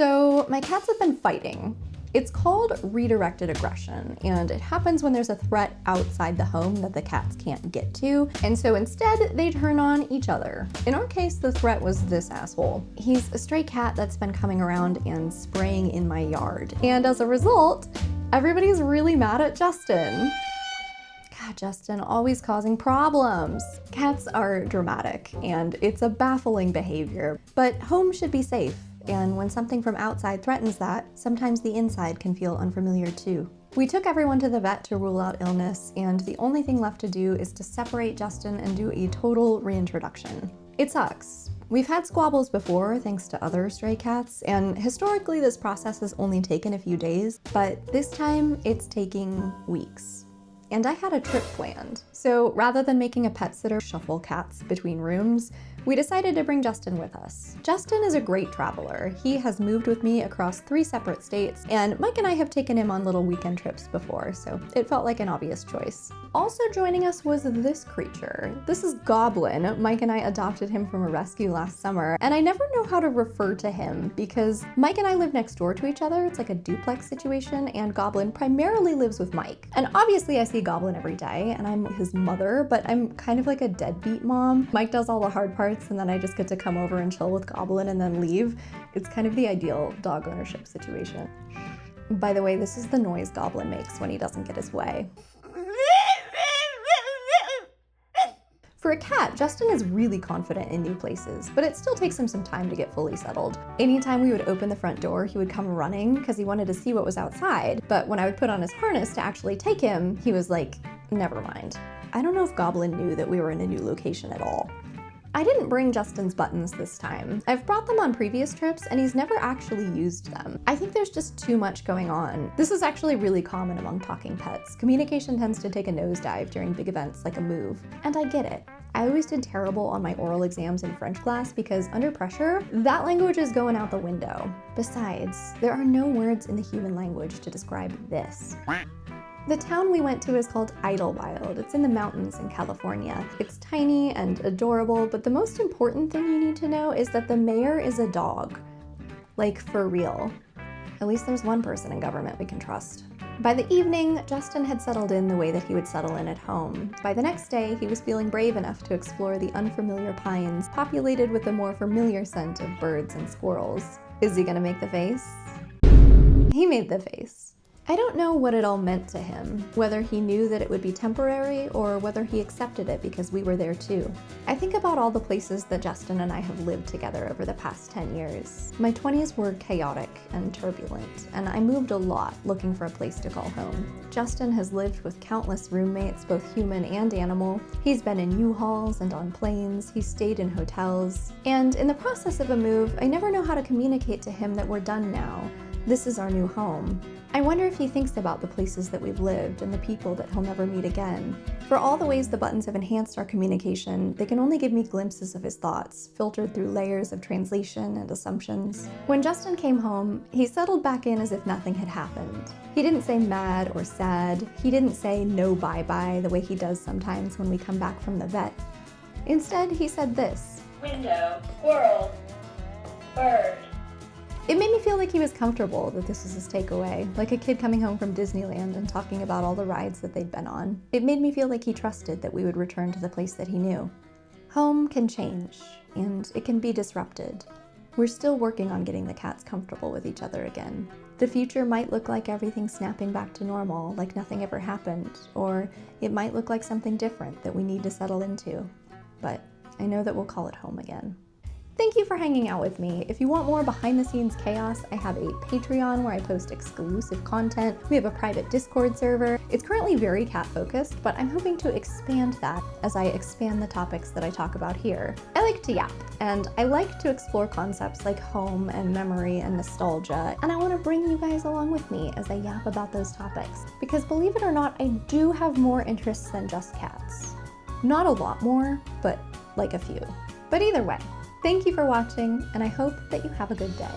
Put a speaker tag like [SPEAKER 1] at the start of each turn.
[SPEAKER 1] So my cats have been fighting. It's called redirected aggression, and it happens when there's a threat outside the home that the cats can't get to, and so instead they turn on each other. In our case, the threat was this asshole. He's a stray cat that's been coming around and spraying in my yard, and as a result, everybody's really mad at Justin. God, Justin, always causing problems. Cats are dramatic, and it's a baffling behavior, but home should be safe. And when something from outside threatens that, sometimes the inside can feel unfamiliar too. We took everyone to the vet to rule out illness, and the only thing left to do is to separate Justin and do a total reintroduction. It sucks. We've had squabbles before thanks to other stray cats, and historically this process has only taken a few days, but this time it's taking weeks. And I had a trip planned. So rather than making a pet sitter shuffle cats between rooms, we decided to bring Justin with us. Justin is a great traveler. He has moved with me across 3 separate states, and Mike and I have taken him on little weekend trips before, so it felt like an obvious choice. Also joining us was this creature. This is Goblin. Mike and I adopted him from a rescue last summer, and I never know how to refer to him because Mike and I live next door to each other. It's like a duplex situation, and Goblin primarily lives with Mike. And obviously I see Goblin every day, and I'm his mother, but I'm kind of like a deadbeat mom. Mike does all the hard parts, and then I just get to come over and chill with Goblin and then leave. It's kind of the ideal dog ownership situation. By the way, this is the noise Goblin makes when he doesn't get his way. For a cat, Justin is really confident in new places, but it still takes him some time to get fully settled. Anytime we would open the front door, he would come running because he wanted to see what was outside, but when I would put on his harness to actually take him, he was like, never mind. I don't know if Goblin knew that we were in a new location at all. I didn't bring Justin's buttons this time. I've brought them on previous trips and he's never actually used them. I think there's just too much going on. This is actually really common among talking pets. Communication tends to take a nosedive during big events like a move, and I get it. I always did terrible on my oral exams in French class because under pressure, that language is going out the window. Besides, there are no words in the human language to describe this. The town we went to is called Idyllwild. It's in the mountains in California. It's tiny and adorable, but the most important thing you need to know is that the mayor is a dog. Like, for real. At least there's one person in government we can trust. By the evening, Justin had settled in the way that he would settle in at home. By the next day, he was feeling brave enough to explore the unfamiliar pines, populated with the more familiar scent of birds and squirrels. Is he gonna make the face? He made the face. I don't know what it all meant to him, whether he knew that it would be temporary or whether he accepted it because we were there too. I think about all the places that Justin and I have lived together over the past 10 years. My 20s were chaotic and turbulent, and I moved a lot looking for a place to call home. Justin has lived with countless roommates, both human and animal. He's been in U-Hauls and on planes. He's stayed in hotels. And in the process of a move, I never know how to communicate to him that we're done now. This is our new home. I wonder if he thinks about the places that we've lived and the people that he'll never meet again. For all the ways the buttons have enhanced our communication, they can only give me glimpses of his thoughts, filtered through layers of translation and assumptions. When Justin came home, he settled back in as if nothing had happened. He didn't say mad or sad. He didn't say no bye-bye the way he does sometimes when we come back from the vet. Instead, he said this.
[SPEAKER 2] Window, squirrel, bird.
[SPEAKER 1] It made me feel like he was comfortable that this was his takeaway, like a kid coming home from Disneyland and talking about all the rides that they'd been on. It made me feel like he trusted that we would return to the place that he knew. Home can change, and it can be disrupted. We're still working on getting the cats comfortable with each other again. The future might look like everything snapping back to normal, like nothing ever happened, or it might look like something different that we need to settle into. But I know that we'll call it home again. Thank you for hanging out with me. If you want more behind-the-scenes chaos, I have a Patreon where I post exclusive content. We have a private Discord server. It's currently very cat-focused, but I'm hoping to expand that as I expand the topics that I talk about here. I like to yap, and I like to explore concepts like home and memory and nostalgia, and I want to bring you guys along with me as I yap about those topics. Because believe it or not, I do have more interests than just cats. Not a lot more, but like a few. But either way, thank you for watching, and I hope that you have a good day.